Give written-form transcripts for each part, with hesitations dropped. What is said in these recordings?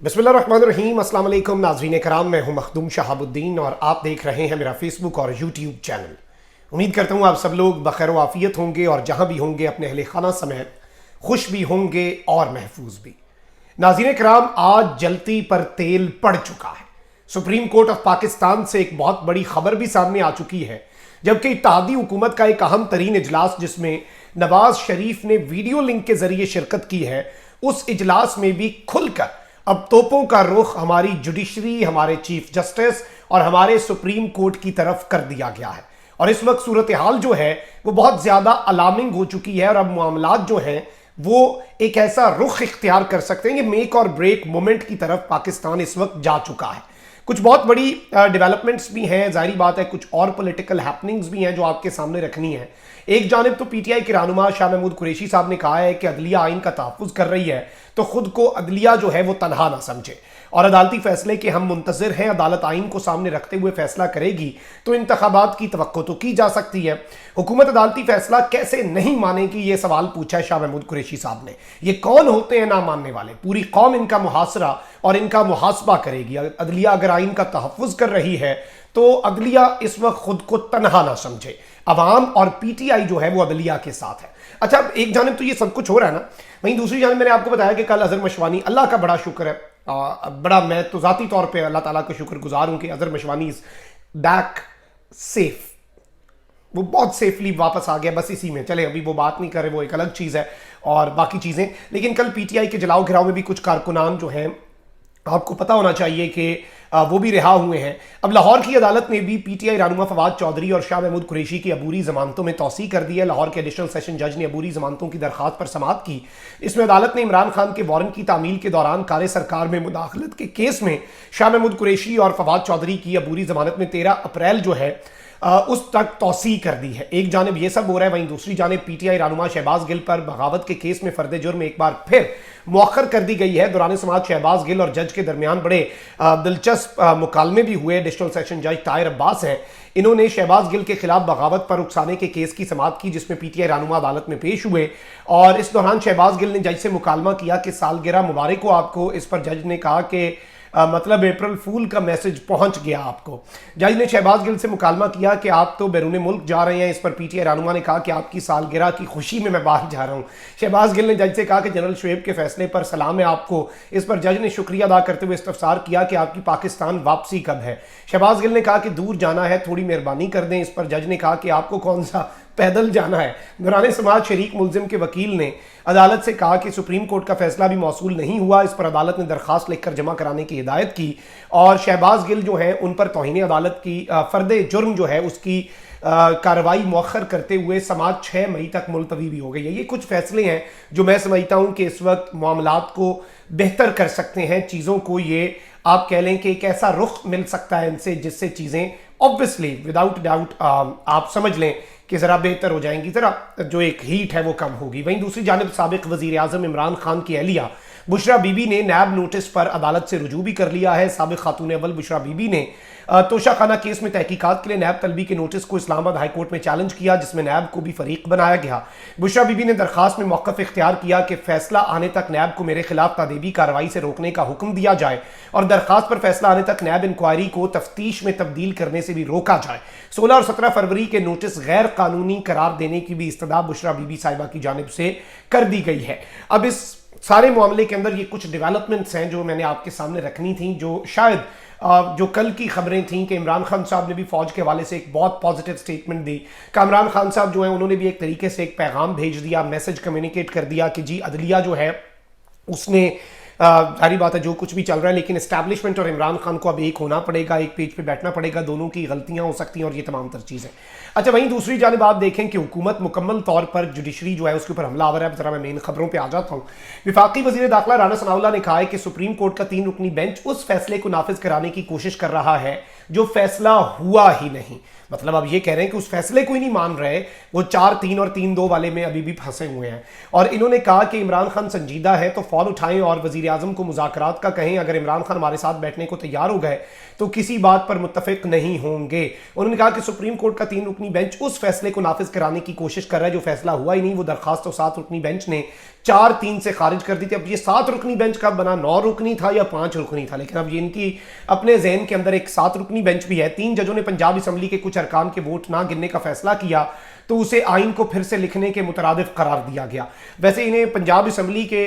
बिस्मिल्लाहिर्रहमानिर्रहीम। अस्सलाम वालेकुम नाज़रीन कराम, मैं हूं मखदूम शहाबुद्दीन और आप देख रहे हैं मेरा फेसबुक और यूट्यूब चैनल। उम्मीद करता हूं आप सब लोग बखैर व आफियत होंगे और जहां भी होंगे अपने अहले खाना समेत खुश भी होंगे और महफूज भी। नाज़रीन कराम, आज जलती पर तेल पड़ चुका है। सुप्रीम कोर्ट ऑफ पाकिस्तान से एक बहुत बड़ी खबर भी सामने आ चुकी है, जबकि इत्तेहादी हुकूमत का एक अहम तरीन इजलास जिसमें नवाज शरीफ ने वीडियो लिंक के जरिए शिरकत की है, उस इजलास में भी खुलकर अब तोपों का रुख हमारी जुडिशरी, हमारे चीफ जस्टिस और हमारे सुप्रीम कोर्ट की तरफ कर दिया गया है। और इस वक्त सूरत हाल जो है वो बहुत ज़्यादा अलार्मिंग हो चुकी है और अब मामलात जो हैं वो एक ऐसा रुख इख्तियार कर सकते हैं कि मेक और ब्रेक मोमेंट की तरफ पाकिस्तान इस वक्त जा चुका है। कुछ बहुत बड़ी डेवलपमेंट्स भी हैं, जाहिर बात है कुछ और पॉलिटिकल हैपनिंग्स भी हैं जो आपके सामने रखनी है। एक जानिब तो पीटीआई के रहनुमा शाह महमूद कुरैशी साहब ने कहा है कि अदलिया आइन का तहफ़्फ़ुज़ कर रही है, तो खुद को अदलिया जो है वो तनहा ना समझे और अदालती फैसले के हम मुंतज़िर हैं। अदालत आइन को सामने रखते हुए फैसला करेगी तो इंतखाबात की तवक्को तो की जा सकती है। हुकूमत अदालती फैसला कैसे नहीं मानेगी, ये सवाल पूछा है शाह महमूद कुरैशी साहब ने। ये कौन होते हैं ना मानने वाले? पूरी कौम इनका मुहासरा और इनका मुहासबा करेगी। अदलिया अगर आइन का तहफ़्फ़ुज़ कर रही है तो अदलिया इस वक्त खुद को तनहा ना समझे। अवाम और पीटीआई जो है वो अदलिया के साथ है। अच्छा, एक जानिब तो ये सब कुछ हो रहा है ना, वहीं दूसरी जानिब मैंने आपको बताया कि कल अजहर मशवानी, अल्लाह का बड़ा शुक्र है, बड़ा मैं तो ज़ाती तौर पे अल्लाह ताला का शुक्रगुजार हूं कि Azhar Mashwani is back safe. वो बहुत सेफली वापस आ गया। बस इसी में चले, अभी वो बात नहीं कर रहे, वो एक अलग चीज़ है और बाकी चीज़ें। लेकिन कल पीटीआई के जलाओ घिराव में भी कुछ कारकुनान जो हैं, आपको पता होना चाहिए कि वो भी रिहा हुए हैं। अब लाहौर की अदालत ने भी पीटीआई रहनुमा फवाद चौधरी और शाह महमूद कुरैशी की अबूरी जमानतों में तौसीह कर दी है। लाहौर के एडिशनल सेशन जज ने अबूरी जमानतों की दरखास्त पर समाअत की। इसमें अदालत ने इमरान खान के वारंट की तामील के दौरान कार सरकार में मुदाखलत के केस में शाह महमूद कुरैशी और फवाद चौधरी की अबूरी जमानत में 13 अप्रैल जो है उस तक तौसीह कर दी है। एक जानिब ये सब हो रहा है, वहीं दूसरी जानिब पीटीआई रहनुमा शहबाज गिल पर बगावत के केस में फर्द जुर्म एक बार फिर मौखर कर दी गई है। दौरान समाज शहबाज गिल और जज के दरमियान बड़े दिलचस्प मुकालमे भी हुए। एडिशनल सेशन जज ताहिर अब्बास हैं, इन्होंने शहबाज गिल के खिलाफ बगावत पर उकसाने के केस की समाअत की, जिसमें पीटीआई रहनुमा अदालत में पेश हुए। और इस दौरान शहबाज गिल ने जज से मुकालमा किया कि सालगिरह मुबारक हो आपको। इस पर जज ने कहा कि मतलब अप्रैल फूल का मैसेज पहुंच गया आपको। जज ने शहबाज गिल से मुकालमा किया कि आप तो बैरून मुल्क जा रहे हैं। इस पर पीटीआई रहनुमा ने कहा कि आपकी सालगिरह की खुशी में मैं बाहर जा रहा हूं। शहबाज गिल ने जज से कहा कि जनरल शुएब के फैसले पर सलाम है आपको। इस पर जज ने शुक्रिया अदा करते हुए इस्तफसार किया कि आपकी पाकिस्तान वापसी कब है। शहबाज गिल ने कहा कि दूर जाना है, थोड़ी मेहरबानी कर दें। इस पर जज ने कहा कि आपको कौन सा पैदल जाना है। दौरान समाज शरीक मुलजिम के वकील ने अदालत से कहा कि सुप्रीम कोर्ट का फैसला भी मौसूल नहीं हुआ। इस पर अदालत ने दरखास्त लिखकर जमा कराने की हिदायत की और शहबाज गिल जो है उन पर तौहीन अदालत की फर्द जुर्म जो है उसकी कार्रवाई मौखर करते हुए समाज 6 मई तक मुलतवी भी हो गई है। ये कुछ फैसले हैं जो मैं समझता हूं कि इस वक्त मामलात को बेहतर कर सकते हैं। चीज़ों को ये आप कह लें कि एक ऐसा रुख मिल सकता है इनसे जिससे चीज़ें ऑब्वियसली विदाउट डाउट आप समझ लें कि ज़रा बेहतर हो जाएंगी, ज़रा जो एक हीट है वो कम होगी। वहीं दूसरी जानिब साबिक वज़ीर आज़म इमरान खान की अहलिया बुशरा बीबी ने नैब नोटिस पर अदालत से रुजू भी कर लिया है। साबिक खातून अव्वल बुशरा बीबी ने तोशाखाना केस में तहकीकात के लिए नैब तलबी के नोटिस को इस्लामाबाद हाई कोर्ट में चैलेंज किया, जिसमें नैब को भी फरीक बनाया गया। बुशरा बीबी ने दरखास्त में मौक़िफ़ इख्तियार किया कि फैसला आने तक नैब को मेरे खिलाफ तादीबी कार्रवाई से रोकने का हुक्म दिया जाए और दरखास्त पर फैसला आने तक नैब इंक्वायरी को तफ्तीश में तब्दील करने से भी रोका जाए। 16 और 17 फरवरी के नोटिस गैर कानूनी करार देने की भी इस्तदा बुशरा बीबी साहिबा की जानिब से कर दी गई है। अब इस सारे मामले के अंदर ये कुछ डेवलपमेंट्स हैं जो मैंने आपके सामने रखनी थी, जो शायद जो कल की खबरें थीं कि इमरान खान साहब ने भी फौज के हवाले से एक बहुत पॉजिटिव स्टेटमेंट दी। इमरान खान साहब जो है उन्होंने भी एक तरीके से एक पैगाम भेज दिया, मैसेज कम्युनिकेट कर दिया कि जी अदलिया जो है उसने सारी बात है जो कुछ भी चल रहा है, लेकिन एस्टैब्लिशमेंट और इमरान खान को अब एक होना पड़ेगा, एक पेज पे बैठना पड़ेगा, दोनों की गलतियां हो सकती हैं और ये तमाम तर चीज़ें। अच्छा, वहीं दूसरी जानिब आप देखें कि हुकूमत मुकम्मल तौर पर जुडिशरी जो है उसके ऊपर हमलावर है। जरा मैं मेन खबरों पर आ जाता हूँ। विफाकी वज़ीर दाखिला राना सनाउल्लाह ने कहा है कि सुप्रीम कोर्ट का 3 रुकनी बेंच उस फैसले को नाफिज कराने की कोशिश कर रहा है जो फैसला हुआ ही नहीं। मतलब अब ये कह रहे हैं कि उस फैसले को ही नहीं मान रहे, वो 4-3 और 3-2 वाले में अभी भी फंसे हुए हैं। और इन्होंने कहा कि इमरान खान संजीदा है तो फ़ौन उठाएं और वज़ीर आज़म को मुज़ाकरात का कहें। अगर इमरान खान हमारे साथ बैठने को तैयार हो गए तो किसी बात पर मुत्तफ़िक नहीं होंगे। उन्होंने कहा कि सुप्रीम कोर्ट का 3 रुकनी बेंच उस फैसले को नाफिज कराने की कोशिश कर रहा है जो फैसला हुआ ही नहीं। वो दरखास्त और 7 रुकनी बेंच ने 4-3 से खारिज कर दी थी। अब ये 7 रुकनी बेंच कब बना, 9 रुकनी था या 5 रुकनी था, लेकिन अब ये इनकी अपने जहन के अंदर एक 7 रुकनी बेंच भी है। 3 जजों ने पंजाब असम्बली के कुछ अरकान के वोट ना गिनने का फैसला किया तो उसे आइन को फिर से लिखने के मुतरादिफ करार दिया गया। वैसे इन्हें पंजाब असम्बली के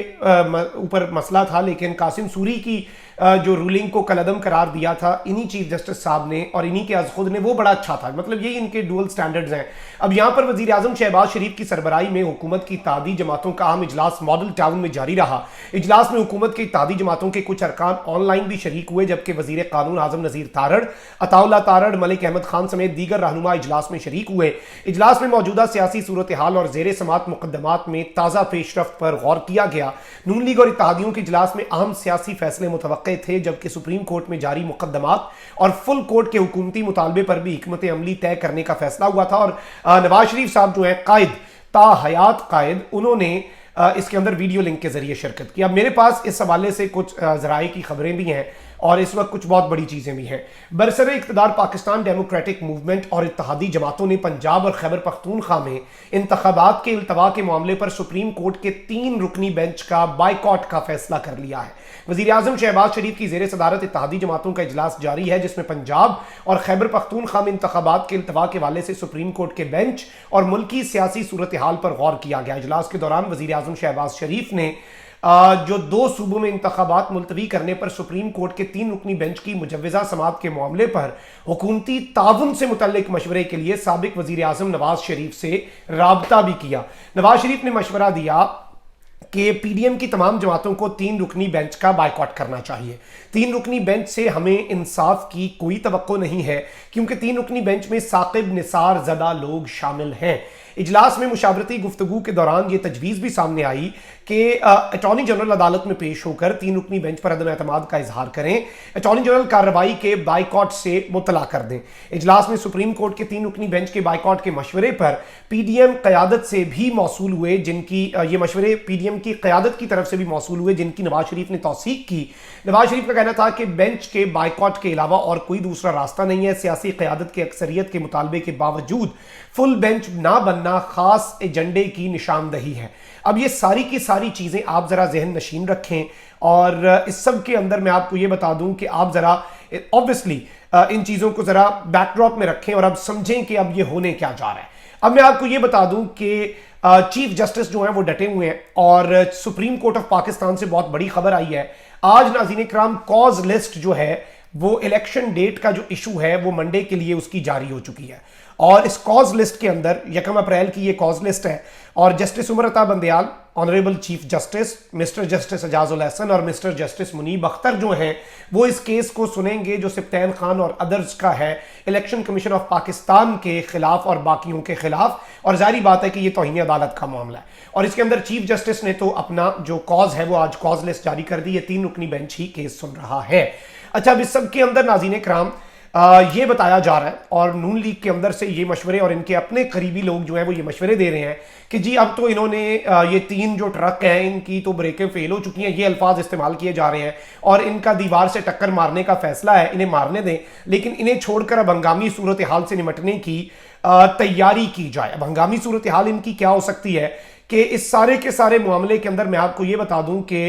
ऊपर मसला था, लेकिन कासिम सूरी की जो रूलिंग को कलअदम करार दिया था इन्हीं चीफ जस्टिस साहब ने और इन्हीं के अज खुद ने, वो बड़ा अच्छा था। मतलब यही इनके डुअल स्टैंडर्ड्स हैं। अब यहाँ पर वजीर आजम शहबाज शरीफ की सरबराही में हुकूमत की इत्तेहादी जमातों का अहम इजलास मॉडल टाउन में जारी रहा। इजलास में हुकूमत के इत्तेहादी जमातों के कुछ अरकान ऑनलाइन भी शरीक हुए, जबकि वजीर कानून आजम नज़ीर तारड़, अताउल्लाह तारड़, मलिक अहमद खान समेत दीगर रहनुमा इजलास में शरीक हुए। इजलास में मौजूदा सियासी सूरत हाल और जेर समात मुकदमात में ताज़ा पेशरफ्त पर गौर किया गया। नून लीग और इत्तेहादियों के इजलास में अहम सियासी फैसले मुतवक्के थे, जबकि सुप्रीम कोर्ट में जारी मुकदमात और फुल कोर्ट के हुकूमती मुतालबे पर भी हिकमत अमली तय करने का फैसला हुआ था। और नवाज शरीफ साहब जो है कायद, ता हयात कायद, उन्होंने इसके अंदर वीडियो लिंक के जरिए शिरकत की। अब मेरे पास इस हवाले से कुछ जराए की खबरें भी हैं और इस वक्त कुछ बहुत बड़ी चीजें भी हैं। बरसरे इक़्तिदार पाकिस्तान डेमोक्रेटिक मूवमेंट और इत्तेहादी जमातों ने पंजाब और खैबर पख्तूनख्वा में इंतखाबात के इल्तवा के मामले पर सुप्रीम कोर्ट के 3 रुकनी बेंच का बाइकॉट का फैसला कर लिया है। वज़ीर आज़म शहबाज शरीफ की ज़ेर सदारत इत्तेहादी जमातों का इजलास जारी है, जिसमें पंजाब और खैबर पख्तूनख्वा में इंतखाबात के इल्तवा के हवाले से सुप्रीम कोर्ट के बेंच और मुल्की सियासी सूरत हाल पर गौर किया गया। इजलास के दौरान वज़ीर आज़म शहबाज शरीफ ने जो 2 सूबों में इंतखाबात मुलतवी करने पर सुप्रीम कोर्ट के 3 रुकनी बेंच की मुजव्वज़ा समात के मामले पर हुकूमती ताउन से मुतल्लिक मशवरे के लिए साबिक वज़ीर आज़म नवाज शरीफ से राबता भी किया। नवाज शरीफ ने मशवरा दिया कि पीडीएम की तमाम जमातों को 3 रुकनी बेंच का बाइकॉट करना चाहिए। 3 रुकनी बेंच से हमें इंसाफ की कोई तवक्को नहीं है, क्योंकि 3 रुकनी बेंच में साकिब निसार ज़दा लोग शामिल हैं। इजलास में मुशावरती गुफ्तगू के दौरान ये तजवीज़ भी सामने आई कि अटॉर्नी जनरल अदालत में पेश होकर 3 रुकनी बेंच पर अदम एतमाद का इजहार करें, अटॉर्नी जनरल कार्रवाई के बाइकॉट से मुतला कर दें। इजलास में सुप्रीम कोर्ट के 3 रुकनी बेंच के बाइकॉट के मशवरे पर पीडीएम क़यादत से भी मौसूल हुए, जिनकी ये मशवरे पीडीएम की क़यादत की तरफ से भी मौसूल हुए, जिनकी नवाज शरीफ ने तौसीक की। नवाज शरीफ का कहना था कि बेंच के बाइकॉट के अलावा और कोई दूसरा रास्ता नहीं है। सियासी क़यादत की अक्सरियत के मुतालबे के बावजूद फुल बेंच ना बनना खास एजेंडे की निशानदही है। अब ये सारी की सारी चीज़ें आप ज़रा जहन नशीन रखें, और इस सब के अंदर मैं आपको ये बता दूं कि आप ज़रा ऑब्वियसली इन चीज़ों को ज़रा बैकड्रॉप में रखें और अब समझें कि अब ये होने क्या जा रहा है। अब मैं आपको ये बता दूं कि चीफ जस्टिस जो हैं वो डटे हुए हैं, और सुप्रीम कोर्ट ऑफ पाकिस्तान से बहुत बड़ी खबर आई है। आज नाज़रीन इकराम कॉज लिस्ट जो है वो इलेक्शन डेट का जो इशू है वो मंडे के लिए उसकी जारी हो चुकी है, और इस कॉज लिस्ट के अंदर 1 अप्रैल की ये कॉज लिस्ट है, और justice Umar Ata Bandial, honourable chief justice, mister justice Ejazul Hasan और मिस्टर जस्टिस मुनीब अख्तर जो हैं वो इस केस को सुनेंगे जो सिप्तैन खान और अदर्स का है इलेक्शन कमीशन ऑफ पाकिस्तान के खिलाफ और बाकियों के खिलाफ। और जारी बात है कि ये तौहीन अदालत का मामला है, और इसके अंदर चीफ जस्टिस ने तो अपना जो कॉज है वो आज कॉज लिस्ट जारी कर दी है। 3 रुकनी बेंच ही केस सुन रहा है। अच्छा, अब इस सब के अंदर नाज़रीन कराम ये बताया जा रहा है, और नून लीग के अंदर से ये मशवरे और इनके अपने करीबी लोग जो हैं वो ये मशवरे दे रहे हैं कि जी अब तो इन्होंने ये 3 जो ट्रक हैं इनकी तो ब्रेकें फेल हो चुकी हैं, ये अल्फाज इस्तेमाल किए जा रहे हैं, और इनका दीवार से टक्कर मारने का फैसला है, इन्हें मारने दें, लेकिन इन्हें छोड़कर अब हंगामी सूरत हाल से निपटने की तैयारी की जाए। अब हंगामी सूरत हाल इनकी क्या हो सकती है कि इस सारे के सारे मामले के अंदर मैं आपको ये बता दूं कि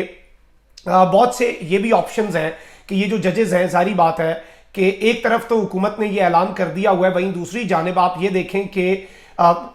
बहुत से ये भी ऑप्शंस हैं कि ये जो जजेस हैं, सारी बात है कि एक तरफ तो हुकूमत ने ये ऐलान कर दिया हुआ है, वहीं दूसरी जानिब आप ये देखें कि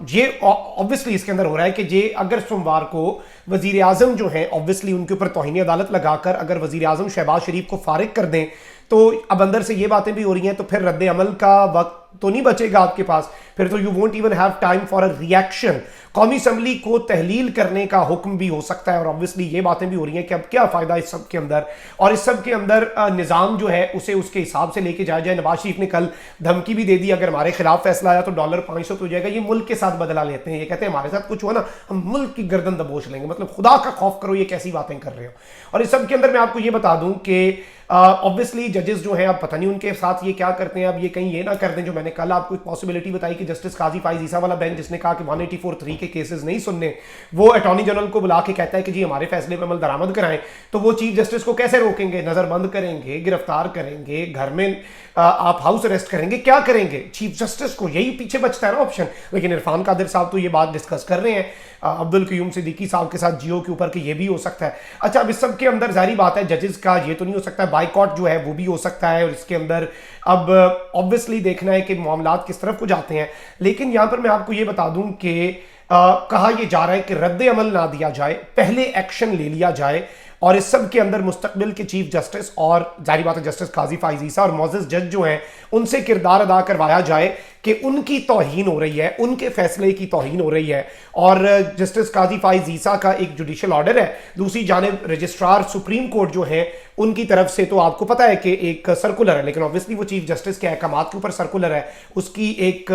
ये ऑब्वियसली इसके अंदर हो रहा है कि ये अगर सोमवार को वजीर आजम जो है ऑब्वियसली उनके ऊपर तौहीन अदालत लगाकर अगर वजीर आजम शहबाज शरीफ को फारिग कर दें, तो अब अंदर से ये बातें भी हो रही हैं, तो फिर रद्द अमल का वक्त तो नहीं बचेगा आपके पास, फिर तो you won't even have time for a reaction. कौमी असम्बली को तहलील करने का हुक्म भी हो सकता है, और ऑब्वियसली ये बातें भी हो रही हैं कि अब क्या फ़ायदा इस सब के अंदर, और इस सब के अंदर निज़ाम जो है उसे उसके हिसाब से लेके जाया जाए। नवाज शरीफ ने कल धमकी भी दे दी, अगर हमारे खिलाफ फैसला आया तो $500 हो जाएगा। ये मुल्क के साथ बदला लेते हैं, ये कहते हैं हमारे साथ कुछ हुआ ना हम मुल्क की गर्दन दबोच लेंगे। मतलब खुदा का खौफ करो, ये कैसी बातें कर रहे हो। और इस सब के अंदर मैं आपको ये बता दूं कि ऑब्वियसली जजेस जो हैं अब पता नहीं उनके साथ ये क्या करते हैं, अब ये कहीं ये ना कर दें जो मैंने कल आपको एक पॉसिबिलिटी बताई कि जस्टिस काजी फाइज ईसा वाला बेंच जिसने कहा कि 184(3) के केसेस नहीं सुनने, वो अटॉर्नी जनरल को बुला के कहता है कि जी हमारे फैसले पर अमल दरामद कराएं, तो वो चीफ जस्टिस को कैसे रोकेंगे? नजरबंद करेंगे, गिरफ्तार करेंगे, घर में आप हाउस अरेस्ट करेंगे, क्या करेंगे? चीफ जस्टिस को यही पीछे बचता है ना ऑप्शन। लेकिन इरफान कादिर साहब तो ये बात डिस्कस कर रहे हैं عبد القیوم صدیقی صاحب کے ساتھ جیو کے اوپر کہ یہ بھی ہو سکتا ہے. اچھا اب اس سب کے اندر ظاہری بات ہے ججز کا یہ تو نہیں ہو سکتا ہے, بائیکاٹ جو ہے وہ بھی ہو سکتا ہے, اور اس کے اندر اب obviously دیکھنا ہے کہ معاملات کس طرف کو جاتے ہیں. لیکن یہاں پر میں آپ کو یہ بتا دوں کہ کہا یہ جا رہا ہے کہ رد عمل نہ دیا جائے, پہلے ایکشن لے لیا جائے, اور اس سب کے اندر مستقبل کے چیف جسٹس اور ظاہری بات ہے جسٹس قاضی فائز عیسیٰ اور معزز جج جو ہیں ان سے کردار ادا کروایا جائے کہ ان کی توہین ہو رہی ہے, ان کے فیصلے کی توہین ہو رہی ہے. اور جسٹس قاضی فائز عیسیٰ کا ایک جوڈیشل آرڈر ہے, دوسری جانب رجسٹرار سپریم کورٹ جو ہیں ان کی طرف سے تو آپ کو پتہ ہے کہ ایک سرکولر ہے, لیکن obviously وہ چیف جسٹس کے احکامات کے اوپر سرکولر ہے, اس کی ایک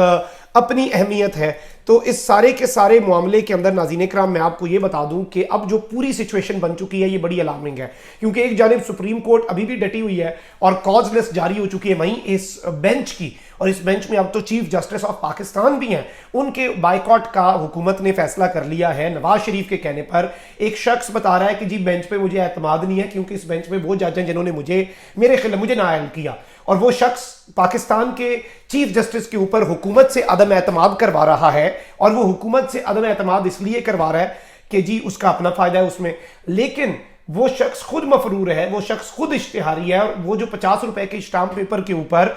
اپنی اہمیت ہے. تو اس سارے کے سارے معاملے کے اندر ناظرین کرام میں آپ کو یہ بتا دوں کہ اب جو پوری سچویشن بن چکی ہے یہ بڑی الارمنگ ہے, کیونکہ ایک جانب سپریم کورٹ ابھی بھی ڈٹی ہوئی ہے اور کاز لسٹ جاری ہو چکی ہے وہیں اس بینچ کی, اور اس بینچ میں اب تو چیف جسٹس آف پاکستان بھی ہیں, ان کے بائیکاٹ کا حکومت نے فیصلہ کر لیا ہے. نواز شریف کے کہنے پر ایک شخص بتا رہا ہے کہ جی بینچ پہ مجھے اعتماد نہیں ہے کیونکہ اس بینچ میں وہ جج ہیں جنہوں نے مجھے نائل کیا, اور وہ شخص پاکستان کے چیف جسٹس کے اوپر حکومت سے عدم اعتماد کروا رہا ہے, اور وہ حکومت سے عدم اعتماد اس لیے کروا رہا ہے کہ جی اس کا اپنا فائدہ ہے اس میں, لیکن وہ شخص خود مفرور ہے, وہ شخص خود اشتہاری ہے, اور وہ جو 50 روپے کے اسٹامپ پیپر کے اوپر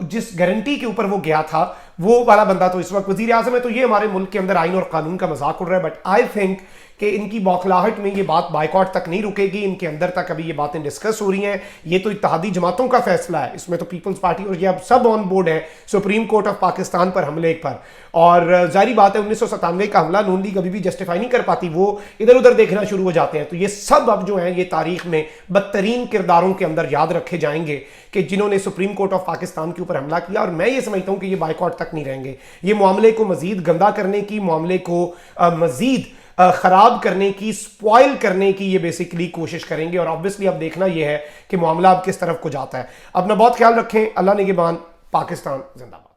جس گارنٹی کے اوپر وہ گیا تھا وہ والا بندہ تو اس وقت وزیر اعظم ہے. تو یہ ہمارے ملک کے اندر آئین اور قانون کا مذاق اڑ رہا ہے, بٹ آئی تھنک کہ ان کی بوکھلاہٹ میں یہ بات بائیکاٹ تک نہیں رکے گی, ان کے اندر تک ابھی یہ باتیں ڈسکس ہو رہی ہیں. یہ تو اتحادی جماعتوں کا فیصلہ ہے, اس میں تو پیپلز پارٹی اور یہ اب سب آن بورڈ ہیں سپریم کورٹ آف پاکستان پر حملے پر. اور ظاہری بات ہے 1997 کا حملہ نون لیگ کبھی بھی جسٹیفائی نہیں کر پاتی, وہ ادھر ادھر دیکھنا شروع ہو جاتے ہیں. تو یہ سب اب جو ہیں یہ تاریخ میں بدترین کرداروں کے اندر یاد رکھے جائیں گے کہ جنہوں نے سپریم کورٹ آف پاکستان کے اوپر حملہ کیا. اور میں یہ سمجھتا ہوں کہ یہ بائیکاٹ تک نہیں رہیں گے, یہ معاملے کو مزید گندا کرنے کی, معاملے کو مزید خراب کرنے کی, سپوائل کرنے کی یہ بیسیکلی کوشش کریں گے. اور obviously اب دیکھنا یہ ہے کہ معاملہ اب کس طرف کو جاتا ہے. اپنا بہت خیال رکھیں, اللہ نگہبان, پاکستان زندہ باد.